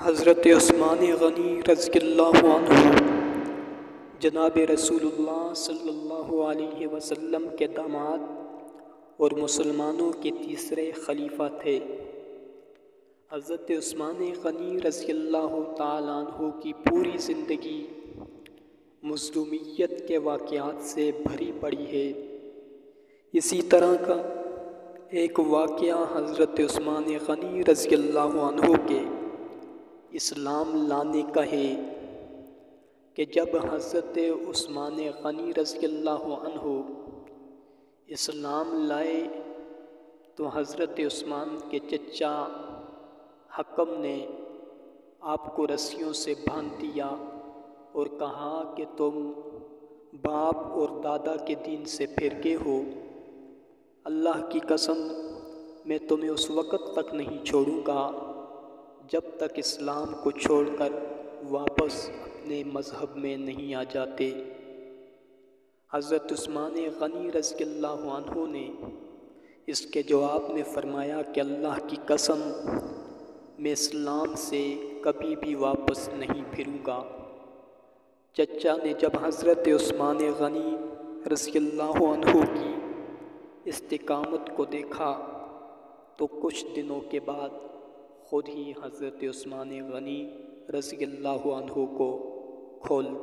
حضرت عثمان غنی رضی اللہ عنہ جناب رسول اللہ صلی اللہ علیہ وسلم کے داماد اور مسلمانوں کے تیسرے خلیفہ تھے۔ حضرت عثمان غنی رضی اللہ تعالیٰ عنہ کی پوری زندگی مظلومیت کے واقعات سے بھری پڑی ہے۔ اسی طرح کا ایک واقعہ حضرت عثمان غنی رضی اللہ عنہ کے اسلام لانے کا ہے کہ جب حضرت عثمان غنی رضی اللہ عنہ اسلام لائے تو حضرت عثمان کے چچا حکم نے آپ کو رسیوں سے باندھ دیا اور کہا کہ تم باپ اور دادا کے دین سے پھر گئے ہو۔ اللہ کی قسم میں تمہیں اس وقت تک نہیں چھوڑوں گا جب تک اسلام کو چھوڑ کر واپس اپنے مذہب میں نہیں آ جاتے۔ حضرت عثمان غنی رضی اللہ عنہ نے اس کے جواب میں فرمایا کہ اللہ کی قسم میں اسلام سے کبھی بھی واپس نہیں پھروں گا۔ چچا نے جب حضرت عثمان غنی رضی اللہ عنہ کی استقامت کو دیکھا تو کچھ دنوں کے بعد خود ہی حضرت عثمان غنی رضی اللہ عنہ کو کھول دیا۔